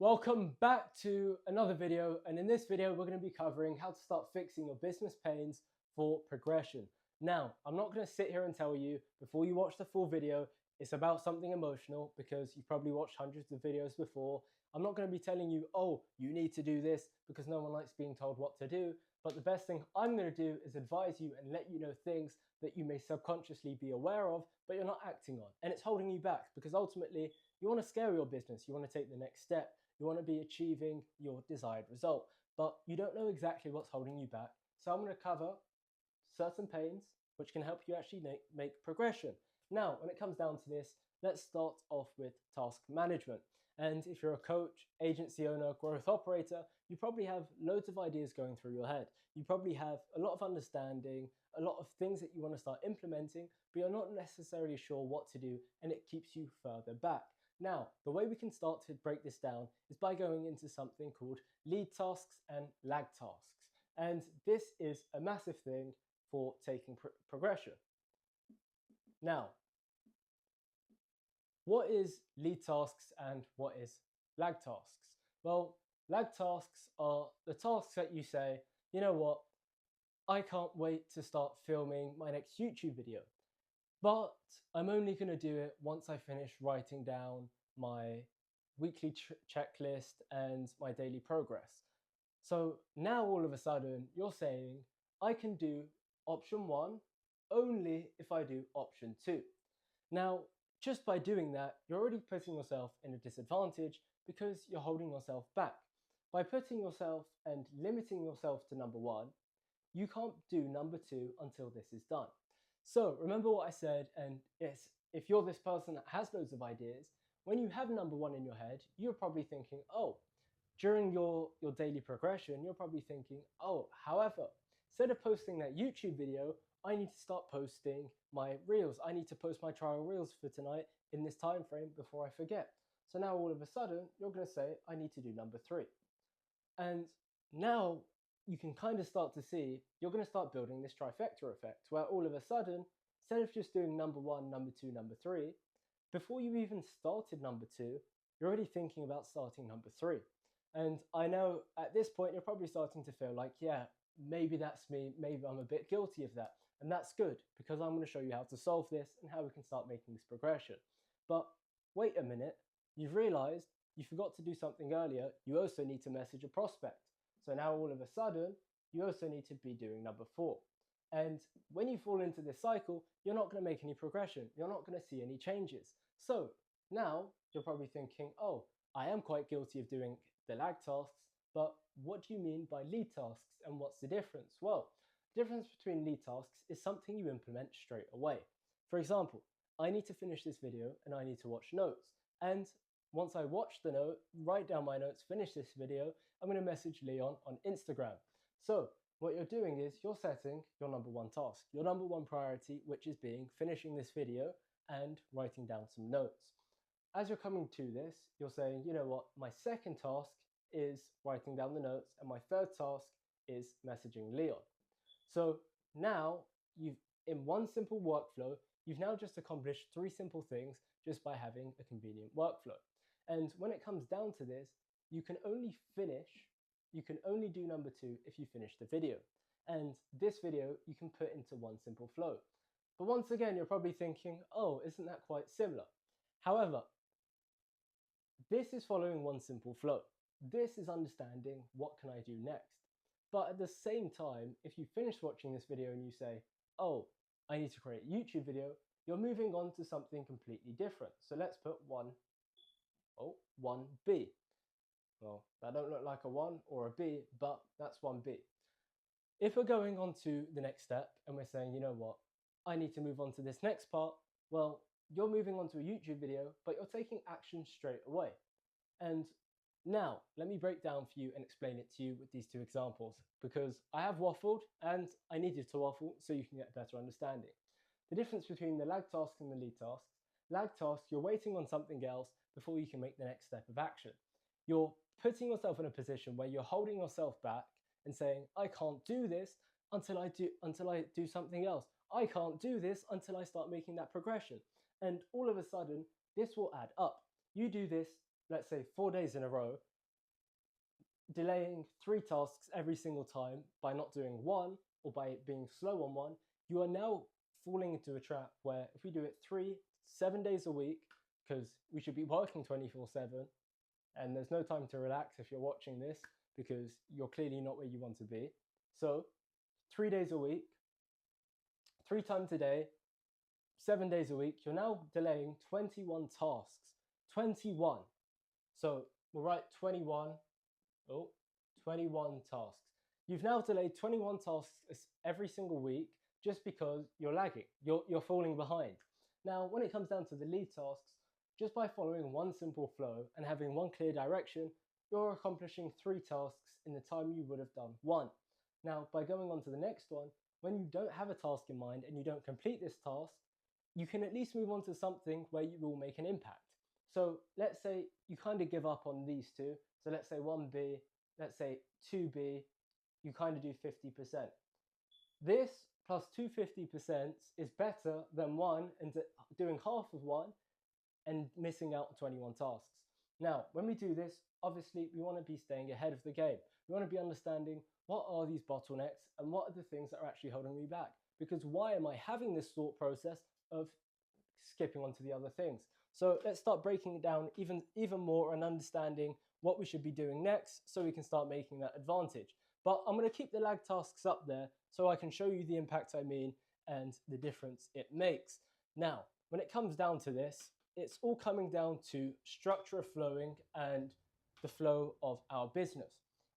Welcome back to another video, and in this video we're going to be covering how to start fixing your business pains for progression. Now, I'm not going to sit here and tell you before you watch the full video it's about something emotional, because you've probably watched hundreds of videos before. I'm not going to be telling you, oh, you need to do this, because no one likes being told what to do. But the best thing I'm going to do is advise you and let you know things that you may subconsciously be aware of, but you're not acting on. And it's holding you back, because ultimately you want to scale your business, you want to take the next step. You want to be achieving your desired result, but you don't know exactly what's holding you back. So I'm going to cover certain pains which can help you actually make progression. Now, when it comes down to this, let's start off with task management. And if you're a coach, agency owner, growth operator, you probably have loads of ideas going through your head. You probably have a lot of understanding, a lot of things that you want to start implementing, but you're not necessarily sure what to do, and it keeps you further back. Now, the way we can start to break this down is by going into something called lead tasks and lag tasks. And this is a massive thing for taking progression. Now, what is lead tasks and what is lag tasks? Well, lag tasks are the tasks that you say, you know what, I can't wait to start filming my next YouTube video, but I'm only going to do it once I finish writing down my weekly checklist and my daily progress. So now all of a sudden you're saying, I can do option 1 only if I do option 2. Now, just by doing that, you're already putting yourself in a disadvantage, because you're holding yourself back. By putting yourself and limiting yourself to number 1, you can't do number 2 until this is done. So remember what I said, and yes, if you're this person that has loads of ideas, when you have number 1 in your head, you're probably thinking, oh, during your daily progression, you're probably thinking, oh, however, instead of posting that YouTube video, I need to start posting my reels. I need to post my trial reels for tonight in this time frame before I forget. So now all of a sudden, you're going to say, I need to do number 3. And now you can kind of start to see, you're going to start building this trifecta effect, where all of a sudden, instead of just doing number 1, number 2, number 3, before you even started number 2, you're already thinking about starting number 3. And I know at this point, you're probably starting to feel like, yeah, maybe that's me, maybe I'm a bit guilty of that. And that's good, because I'm going to show you how to solve this and how we can start making this progression. But wait a minute, you've realized you forgot to do something earlier. You also need to message a prospect. So now all of a sudden, you also need to be doing number 4. And when you fall into this cycle, you're not going to make any progression. You're not going to see any changes. So now you're probably thinking, oh, I am quite guilty of doing the lag tasks, but what do you mean by lead tasks, and what's the difference? Well, the difference between lead tasks is something you implement straight away. For example, I need to finish this video and I need to watch notes. And once I watch the note, write down my notes, finish this video, I'm going to message Leon on Instagram. So what you're doing is you're setting your number 1 task, your number 1 priority, which is finishing this video and writing down some notes. As you're coming to this, you're saying, you know what, my second task is writing down the notes, and my third task is messaging Leon. So now in one simple workflow, you've now just accomplished 3 simple things just by having a convenient workflow. And when it comes down to this, you can only do number 2 if you finish the video. And this video you can put into one simple flow. But once again, you're probably thinking, oh, isn't that quite similar? However, this is following one simple flow. This is understanding what can I do next. But at the same time, if you finish watching this video and you say, oh, I need to create a YouTube video, you're moving on to something completely different. So let's put 1B. Well, that don't look like a 1 or a B, but that's 1B. If we're going on to the next step and we're saying, you know what, I need to move on to this next part, well, you're moving on to a YouTube video, but you're taking action straight away. And now, let me break down for you and explain it to you with these 2 examples, because I have waffled and I need you to waffle so you can get a better understanding. The difference between the lag task and the lead tasks: lag task, you're waiting on something else before you can make the next step of action. You're putting yourself in a position where you're holding yourself back and saying, I can't do this until I do something else. I can't do this until I start making that progression. And all of a sudden, this will add up. You do this, let's say 4 days in a row, delaying 3 tasks every single time by not doing one or by being slow on one, you are now falling into a trap where if we do it 7 days a week, because we should be working 24/7, and there's no time to relax if you're watching this because you're clearly not where you want to be. So 3 days a week, 3 times a day, 7 days a week, you're now delaying 21 tasks. 21. So we'll write 21. Oh, 21 tasks. You've now delayed 21 tasks every single week just because you're lagging. You're falling behind. Now, when it comes down to the lead tasks, just by following one simple flow and having one clear direction, you're accomplishing 3 tasks in the time you would have done one. Now, by going on to the next one, when you don't have a task in mind and you don't complete this task, you can at least move on to something where you will make an impact. So let's say you kind of give up on these two. So let's say 1B, let's say 2B, you kind of do 50%. This plus 250% is better than one and doing half of one and missing out on 21 tasks. Now, when we do this, obviously we want to be staying ahead of the game. We want to be understanding what are these bottlenecks and what are the things that are actually holding me back. Because why am I having this thought process of skipping on to the other things? So let's start breaking it down even more and understanding what we should be doing next so we can start making that advantage. But I'm going to keep the lag tasks up there so I can show you the impact I mean and the difference it makes. Now, when it comes down to this, it's all coming down to structure of flowing and the flow of our business.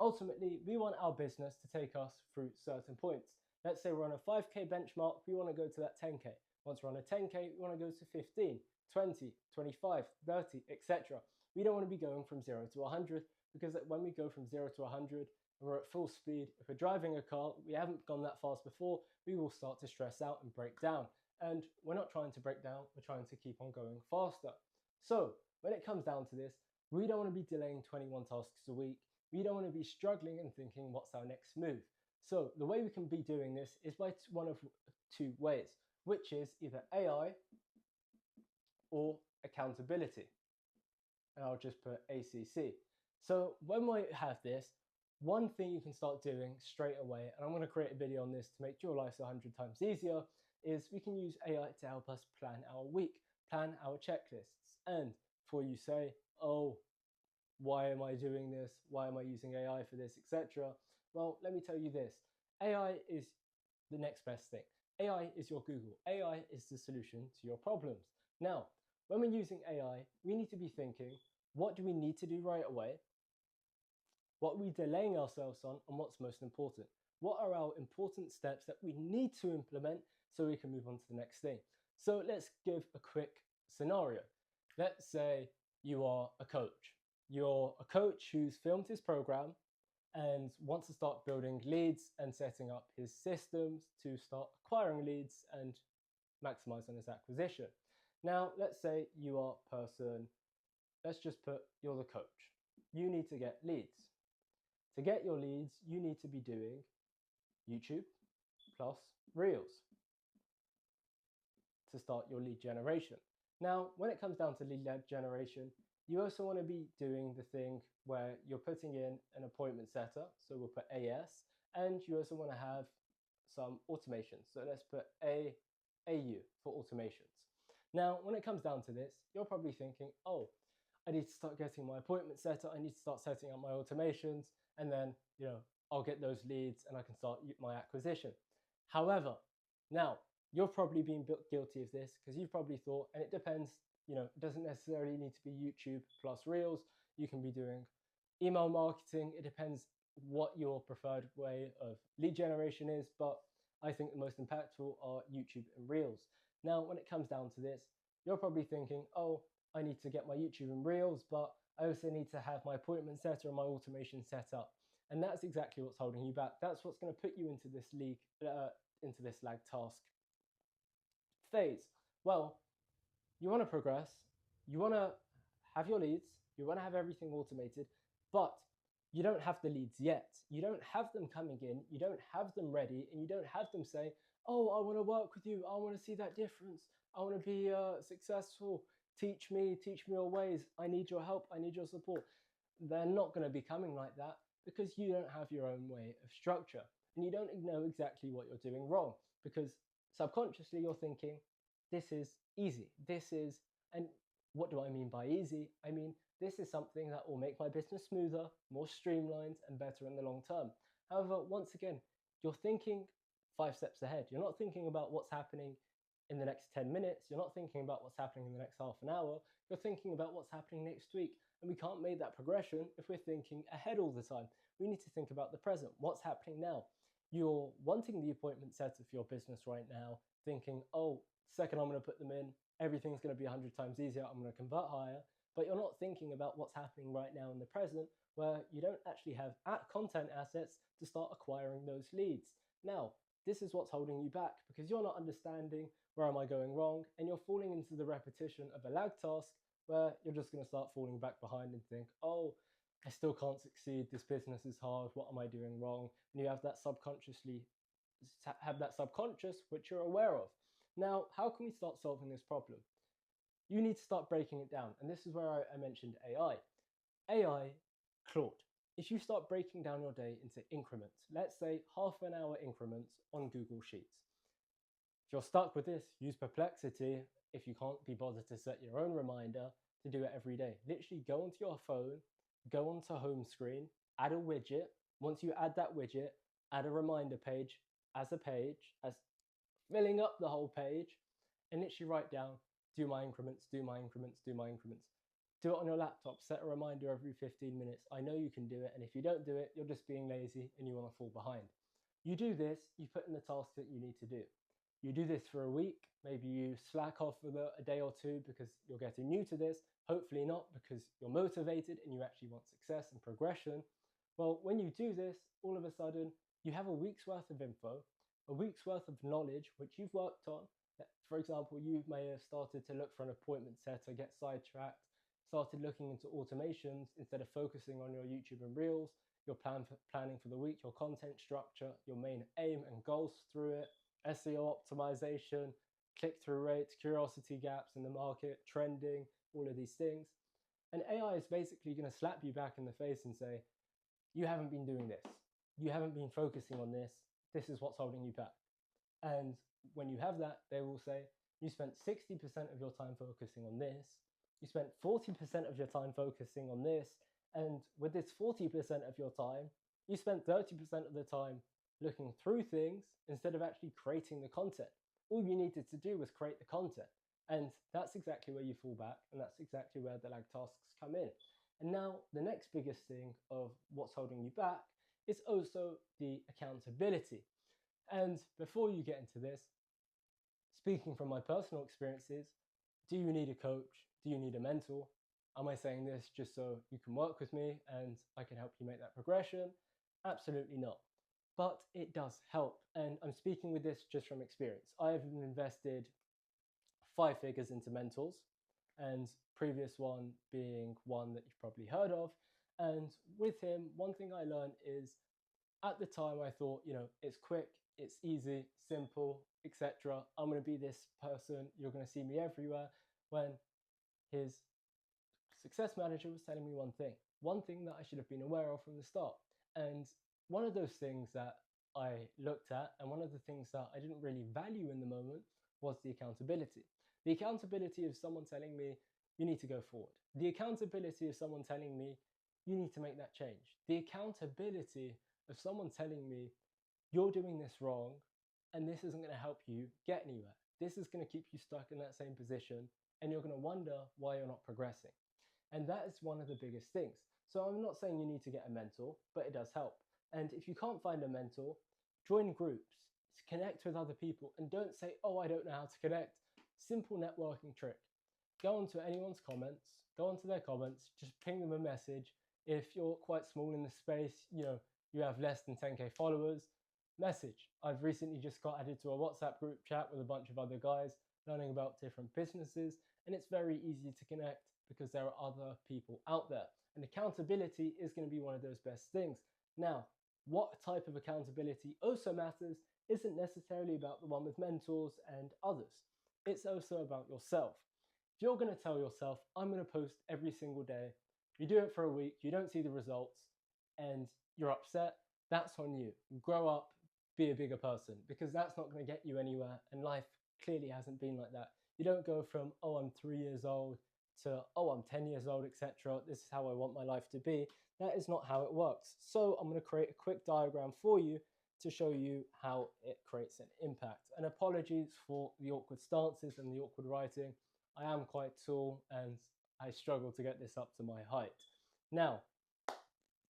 Ultimately, we want our business to take us through certain points. Let's say we're on a 5K benchmark, we want to go to that 10K. Once we're on a 10K, we want to go to 15, 20, 25, 30, etc. We don't want to be going from 0 to 100 because when we go from 0 to 100 and we're at full speed, if we're driving a car, we haven't gone that fast before, we will start to stress out and break down. And we're not trying to break down, we're trying to keep on going faster. So when it comes down to this, we don't want to be delaying 21 tasks a week. We don't want to be struggling and thinking, what's our next move? So the way we can be doing this is by one of two ways, which is either AI or accountability. And I'll just put ACC. So when we have this, one thing you can start doing straight away, and I'm going to create a video on this to make your life 100 times easier, is we can use AI to help us plan our week, plan our checklists. And before you say, oh, why am I doing this? Why am I using AI for this, etc.? Well, let me tell you this. AI is the next best thing. AI is your Google. AI is the solution to your problems. Now, when we're using AI, we need to be thinking, what do we need to do right away? What are we delaying ourselves on, and what's most important? What are our important steps that we need to implement so we can move on to the next thing? So let's give a quick scenario. Let's say you are a coach. You're a coach who's filmed his program and wants to start building leads and setting up his systems to start acquiring leads and maximize on his acquisition. Now, let's say you are let's just put you're the coach. You need to get leads. To get your leads, you need to be doing YouTube plus Reels to start your lead generation. Now, when it comes down to lead generation, you also want to be doing the thing where you're putting in an appointment setter. So we'll put AS, and you also want to have some automations. So let's put AU for automations. Now, when it comes down to this, you're probably thinking, oh, I need to start getting my appointment setter. I need to start setting up my automations, and then, I'll get those leads and I can start my acquisition. However, now you've probably been guilty of this because you've probably thought, and it depends, it doesn't necessarily need to be YouTube plus Reels. You can be doing email marketing. It depends what your preferred way of lead generation is, but I think the most impactful are YouTube and Reels. Now, when it comes down to this, you're probably thinking, oh, I need to get my YouTube and Reels, but I also need to have my appointment setter and my automation set up. And that's exactly what's holding you back. That's what's going to put you into this into this lag task phase. Well, you want to progress, you want to have your leads, you want to have everything automated, but you don't have the leads yet. You don't have them coming in, you don't have them ready, and you don't have them say, oh, I want to work with you, I want to see that difference, I want to be successful, teach me your ways, I need your help, I need your support. They're not going to be coming like that. because you don't have your own way of structure and you don't know exactly what you're doing wrong because subconsciously you're thinking, this is easy. This is, and what do I mean by easy? I mean, this is something that will make my business smoother, more streamlined, and better in the long term. However, once again, you're thinking 5 steps ahead. You're not thinking about what's happening in the next 10 minutes. You're not thinking about what's happening in the next half an hour. You're thinking about what's happening next week. And we can't make that progression if we're thinking ahead all the time. We need to think about the present. What's happening now? You're wanting the appointment set for your business right now, thinking, oh, second I'm going to put them in, everything's going to be 100 times easier. I'm going to convert higher. But you're not thinking about what's happening right now in the present, where you don't actually have content assets to start acquiring those leads. Now, this is what's holding you back because you're not understanding where am I going wrong, and you're falling into the repetition of a lag task where you're just going to start falling back behind and think, oh, I still can't succeed. This business is hard. What am I doing wrong? And you have that subconscious, which you're aware of. Now, how can we start solving this problem? You need to start breaking it down. And this is where I mentioned AI. AI, Claude. If you start breaking down your day into increments, let's say half an hour increments on Google Sheets. If you're stuck with this, use Perplexity if you can't be bothered to set your own reminder to do it every day. Literally go onto your phone, go onto home screen, add a widget. Once you add that widget, add a reminder page as filling up the whole page, and literally write down, do my increments, do my increments, do my increments. Do it on your laptop, set a reminder every 15 minutes. I know you can do it, and if you don't do it, you're just being lazy and you want to fall behind. You do this, you put in the tasks that you need to do. You do this for a week, maybe you slack off for a day or two because you're getting new to this, hopefully not because you're motivated and you actually want success and progression. Well, when you do this, all of a sudden, you have a week's worth of info, a week's worth of knowledge, which you've worked on. For example, you may have started to look for an appointment setter, get sidetracked, started looking into automations instead of focusing on your YouTube and Reels, your planning for the week, your content structure, your main aim and goals through it, SEO optimization, click-through rates, curiosity gaps in the market, trending, all of these things. And AI is basically going to slap you back in the face and say, you haven't been doing this. You haven't been focusing on this. This is what's holding you back. And when you have that, they will say, you spent 60% of your time focusing on this. You spent 40% of your time focusing on this. And with this 40% of your time, you spent 30% of the time looking through things instead of actually creating the content. All you needed to do was create the content. And that's exactly where you fall back. And that's exactly where the lag tasks come in. And now the next biggest thing of what's holding you back is also the accountability. And before you get into this, speaking from my personal experiences, do you need a coach? Do you need a mentor? Am I saying this just so you can work with me and I can help you make that progression? Absolutely not. But it does help. And I'm speaking with this just from experience. I have invested 5 figures into mentors, and previous one being one that you've probably heard of. And with him, one thing I learned is at the time I thought, it's quick, it's easy, simple, etc. I'm going to be this person, you're going to see me everywhere, when his success manager was telling me one thing that I should have been aware of from the start. And one of those things that I looked at, and one of the things that I didn't really value in the moment, was the accountability. The accountability of someone telling me, you need to go forward. The accountability of someone telling me, you need to make that change. The accountability of someone telling me, you're doing this wrong, and this isn't going to help you get anywhere. This is going to keep you stuck in that same position, and you're going to wonder why you're not progressing. And that is one of the biggest things. So I'm not saying you need to get a mentor, but it does help. And if you can't find a mentor, join groups, connect with other people, and don't say, oh, I don't know how to connect. Simple networking trick. Go onto anyone's comments, go onto their comments, just ping them a message. If you're quite small in the space, you have less than 10K followers, message. I've recently just got added to a WhatsApp group chat with a bunch of other guys learning about different businesses, and it's very easy to connect because there are other people out there. And accountability is going to be one of those best things. Now, what type of accountability also matters isn't necessarily about the one with mentors and others. It's also about yourself. If you're going to tell yourself, I'm going to post every single day, you do it for a week, you don't see the results, and you're upset, that's on you. Grow up, be a bigger person, because that's not going to get you anywhere. And life clearly hasn't been like that. You don't go from, oh, I'm 3 years old to, oh, I'm 10 years old, etc. This is how I want my life to be. That is not how it works. So I'm going to create a quick diagram for you to show you how it creates an impact. And apologies for the awkward stances and the awkward writing. I am quite tall and I struggle to get this up to my height. Now,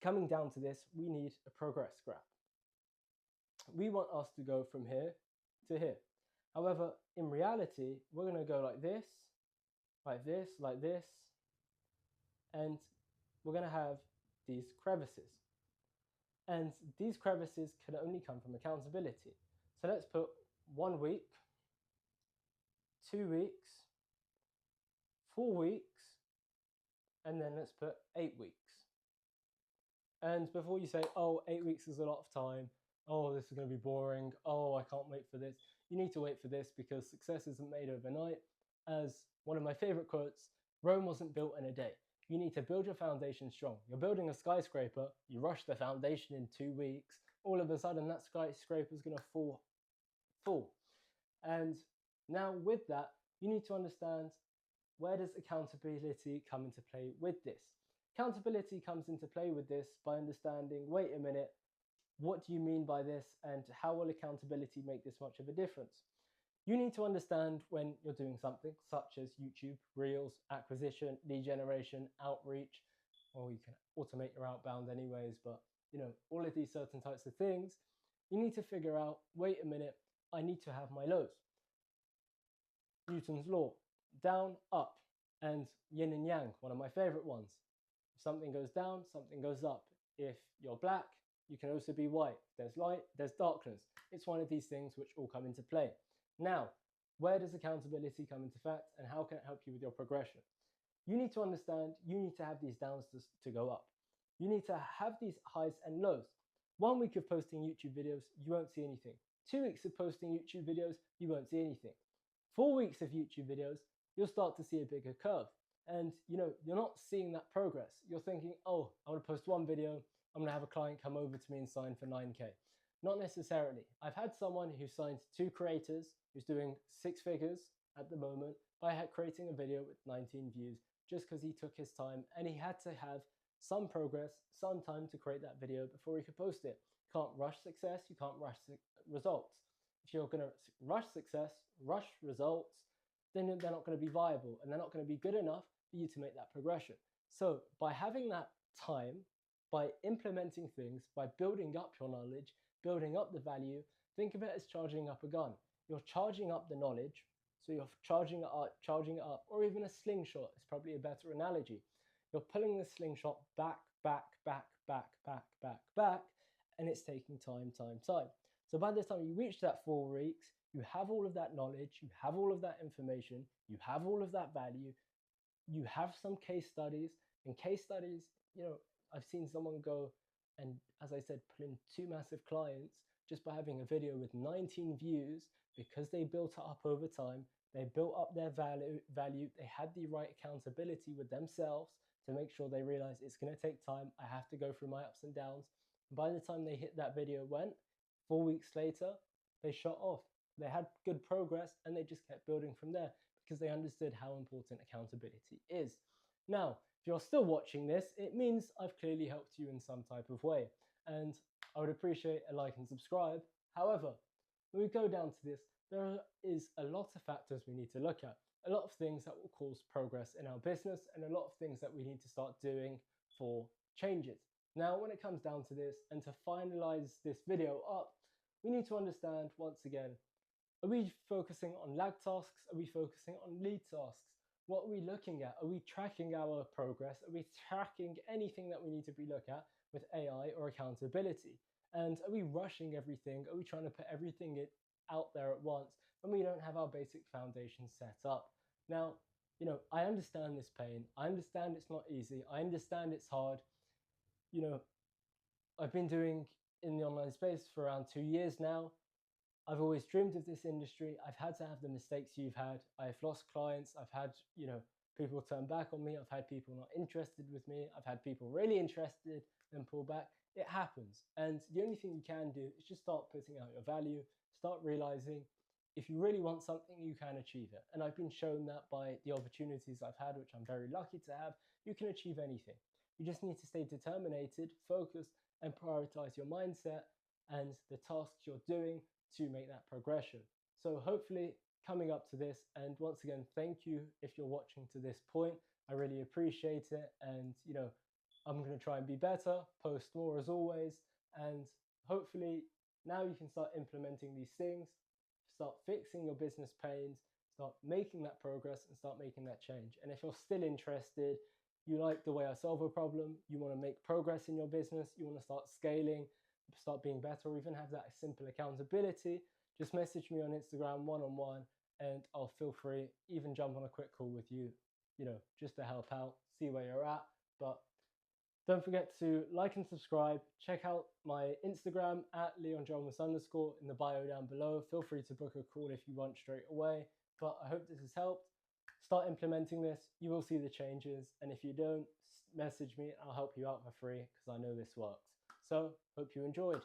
coming down to this, we need a progress graph. We want us to go from here to here. However, in reality, we're going to go like this, like this, like this, and we're going to have these crevices. And these crevices can only come from accountability. So let's put 1 week, 2 weeks, 4 weeks, and then let's put 8 weeks. And before you say, oh, 8 weeks is a lot of time, oh, this is going to be boring, oh, I can't wait for this, you need to wait for this because success isn't made overnight. As one of my favorite quotes, Rome wasn't built in a day. You need to build your foundation strong. You're building a skyscraper, you rush the foundation in 2 weeks, all of a sudden that skyscraper is going to fall. And now with that, you need to understand, where does accountability come into play with this? Accountability comes into play with this by understanding, wait a minute, what do you mean by this, and how will accountability make this much of a difference? You need to understand when you're doing something such as YouTube, Reels, acquisition, lead generation, outreach, or you can automate your outbound anyways, but all of these certain types of things, you need to figure out, wait a minute, I need to have my lows. Newton's law, down, up, and yin and yang, one of my favorite ones. If something goes down, something goes up. If you're black, you can also be white. There's light, there's darkness. It's one of these things which all come into play. Now, where does accountability come into fact, and how can it help you with your progression? You need to understand, you need to have these downs to go up. You need to have these highs and lows. 1 week of posting YouTube videos, you won't see anything. 2 weeks of posting YouTube videos, you won't see anything. 4 weeks of YouTube videos, you'll start to see a bigger curve. And you're not seeing that progress. You're thinking, oh, I want to post one video, I'm going to have a client come over to me and sign for 9K. Not necessarily. I've had someone who signed 2 creators who's doing 6 figures at the moment by creating a video with 19 views just because he took his time and he had to have some progress, some time to create that video before he could post it. You can't rush success, you can't rush results. If you're going to rush success, rush results, then they're not going to be viable and they're not going to be good enough for you to make that progression. So by having that time, by implementing things, by building up your knowledge, building up the value, think of it as charging up a gun. You're charging up the knowledge, so you're charging it up, or even a slingshot is probably a better analogy. You're pulling the slingshot back, and it's taking time. So by the time you reach that 4 weeks, you have all of that knowledge, you have all of that information, you have all of that value, you have some case studies, and case studies, I've seen someone go and, as I said, pull in 2 massive clients just by having a video with 19 views because they built it up over time. They built up their value. They had the right accountability with themselves to make sure they realize it's going to take time. I have to go through my ups and downs. And by the time they hit that video 4 weeks later, they shot off. They had good progress and they just kept building from there because they understood how important accountability is. Now, if you're still watching this, it means I've clearly helped you in some type of way. And I would appreciate a like and subscribe. However, when we go down to this, there is a lot of factors we need to look at. A lot of things that will cause progress in our business and a lot of things that we need to start doing for changes. Now, when it comes down to this, and to finalize this video up, we need to understand, once again, are we focusing on lag tasks? Are we focusing on lead tasks? What are we looking at? Are we tracking our progress? Are we tracking anything that we need to be looking at with AI or accountability? And are we rushing everything? Are we trying to put everything out there at once when we don't have our basic foundation set up? Now, I understand this pain. I understand it's not easy. I understand it's hard. I've been doing in the online space for around 2 years now. I've always dreamed of this industry. I've had to have the mistakes you've had. I've lost clients. I've had, people turn back on me. I've had people not interested with me. I've had people really interested and pull back. It happens. And the only thing you can do is just start putting out your value, start realizing if you really want something, you can achieve it. And I've been shown that by the opportunities I've had, which I'm very lucky to have. You can achieve anything. You just need to stay determined, focused, and prioritize your mindset and the tasks you're doing to make that progression. So hopefully coming up to this, and once again, thank you if you're watching to this point. I really appreciate it. And I'm going to try and be better, post more as always, and hopefully now you can start implementing these things, start fixing your business pains, start making that progress, and start making that change. And if you're still interested, you like the way I solve a problem, you want to make progress in your business, you want to start scaling, start being better, or even have that simple accountability, just message me on Instagram one-on-one, and I'll feel free, even jump on a quick call with you, just to help out, see where you're at. But don't forget to like and subscribe. Check out my Instagram at @LeonJonas_ in the bio down below. Feel free to book a call if you want straight away. But I hope this has helped. Start implementing this. You will see the changes. And if you don't, message me. I'll help you out for free because I know this works. So hope you enjoyed.